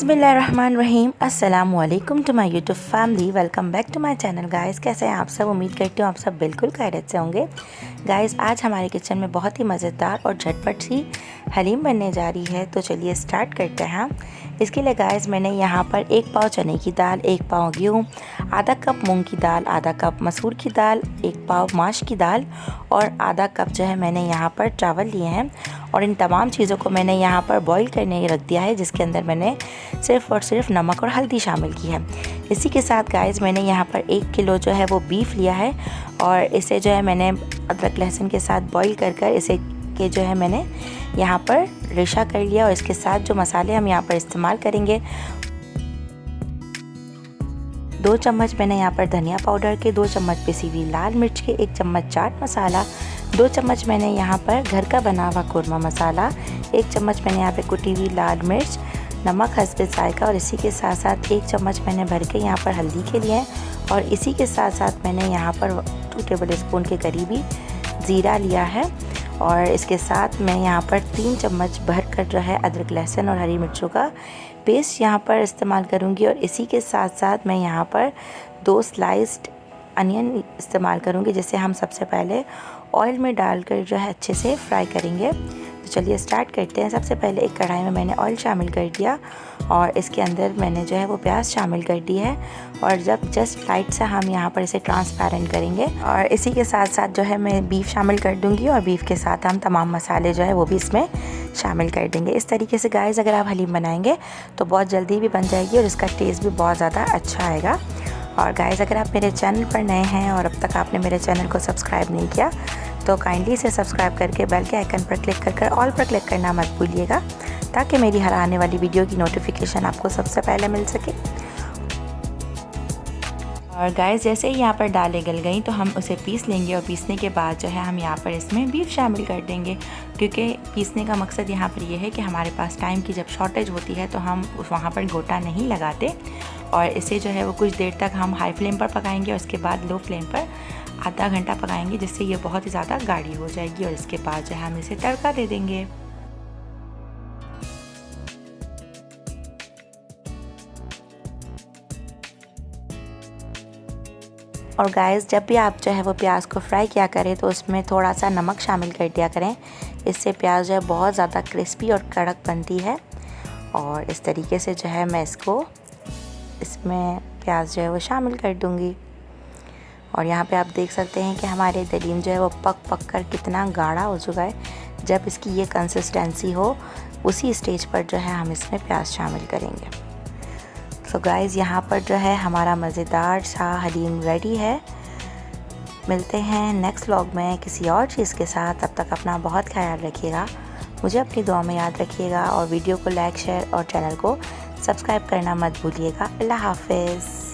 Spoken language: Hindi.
बिस्मिल्लाहिर्रहमानिर्रहीम अस्सलाम वालेकुम to my YouTube family. Welcome back to my channel guys. कैसे हैं आप सब? उम्मीद करती हूँ आप सब बिल्कुल खैरियत से होंगे। गाइस आज हमारे किचन में बहुत ही मज़ेदार और झटपट सी हलीम बनने जा रही है, तो चलिए स्टार्ट करते हैं। इसके लिए गाइस मैंने यहाँ पर 1 पाव चने की दाल, 1 पाव गेहूँ, आधा कप मूंग की दाल, आधा कप मसूर की दाल, 1 पाव माश की दाल और आधा कप जो है मैंने यहाँ पर चावल लिए हैं। और इन तमाम चीज़ों को मैंने यहाँ पर बॉईल करने रख दिया है, जिसके अंदर मैंने सिर्फ़ और सिर्फ नमक और हल्दी शामिल की है। इसी के साथ गाइस मैंने यहाँ पर 1 किलो जो है वो बीफ लिया है और इसे जो है मैंने अदरक लहसुन के साथ बॉईल कर इसे के जो है मैंने यहाँ पर रेशा कर लिया। और इसके साथ जो मसाले हम यहाँ पर इस्तेमाल करेंगे, 2 चम्मच मैंने यहाँ पर धनिया पाउडर के, 2 चम्मच पिसी हुई लाल मिर्च के, 1 चम्मच चाट मसाला, 2 चम्मच मैंने यहाँ पर घर का बना हुआ कोरमा मसाला, 1 चम्मच मैंने यहाँ पे कुटी हुई लाल मिर्च, नमक हस्बे जायका और इसी के साथ साथ 1 चम्मच मैंने भर के यहाँ पर हल्दी के लिए और इसी के साथ साथ मैंने यहाँ पर 2 टेबल स्पून के करीबी ज़ीरा लिया है। और इसके साथ मैं यहाँ पर 3 चम्मच भर कर जो है अदरक लहसुन और हरी मिर्चों का पेस्ट यहाँ पर इस्तेमाल करूँगी। और इसी के साथ साथ मैं यहाँ पर 2 स्लाइस्ड अनियन इस्तेमाल करूँगी, जिसे हम सबसे पहले ऑयल में डालकर जो है अच्छे से फ्राई करेंगे। तो चलिए स्टार्ट करते हैं। सबसे पहले एक कढ़ाई में मैंने ऑयल शामिल कर दिया और इसके अंदर मैंने जो है वो प्याज शामिल कर दी है। और जब जस्ट लाइट से हम यहाँ पर इसे ट्रांसपेरेंट करेंगे और इसी के साथ साथ जो है मैं बीफ शामिल कर दूँगी और बीफ के साथ हम तमाम मसाले जो है वो भी इसमें शामिल कर देंगे। इस तरीके से गाइस अगर आप हलीम बनाएंगे तो बहुत जल्दी भी बन जाएगी और इसका टेस्ट भी बहुत ज़्यादा अच्छा आएगा। और गाइस अगर आप मेरे चैनल पर नए हैं और अब तक आपने मेरे चैनल को सब्सक्राइब नहीं किया तो काइंडली इसे सब्सक्राइब करके बेल के आइकन पर क्लिक कर ऑल पर क्लिक करना मत भूलिएगा, ताकि मेरी हर आने वाली वीडियो की नोटिफिकेशन आपको सबसे पहले मिल सके। और गाइस जैसे ही यहाँ पर दालें गल गई तो हम उसे पीस लेंगे और पीसने के बाद जो है हम यहाँ पर इसमें बीफ शामिल कर देंगे, क्योंकि पीसने का मकसद यहाँ पर ये है कि हमारे पास टाइम की जब शॉर्टेज होती है तो हम वहाँ पर गोटा नहीं लगाते। और इसे जो है वो कुछ देर तक हम हाई फ्लेम पर पकाएंगे और उसके बाद लो फ्लेम पर आधा घंटा पकाएंगे, जिससे ये बहुत ही ज़्यादा गाढ़ी हो जाएगी। और इसके बाद जो है हम इसे तड़का दे देंगे। और गाइस जब भी आप जो है वो प्याज को फ्राई किया करें तो उसमें थोड़ा सा नमक शामिल कर दिया करें, इससे प्याज जो है बहुत ज़्यादा क्रिस्पी और कड़क बनती है। और इस तरीके से जो है मैं इसमें प्याज जो है वो शामिल कर दूंगी। और यहाँ पे आप देख सकते हैं कि हमारे दलीम जो है वो पक कर कितना गाढ़ा हो चुका है। जब इसकी ये कंसिस्टेंसी हो उसी स्टेज पर जो है हम इसमें प्याज शामिल करेंगे। तो गाइज़ यहाँ पर जो है हमारा मज़ेदार सा हलीम रेडी है। मिलते हैं नेक्स्ट व्लॉग में किसी और चीज़ के साथ। तब तक अपना बहुत ख्याल रखिएगा, मुझे अपनी दुआ में याद रखिएगा और वीडियो को लाइक शेयर और चैनल को सब्सक्राइब करना मत भूलिएगा। अल्लाह हाफ़िज़।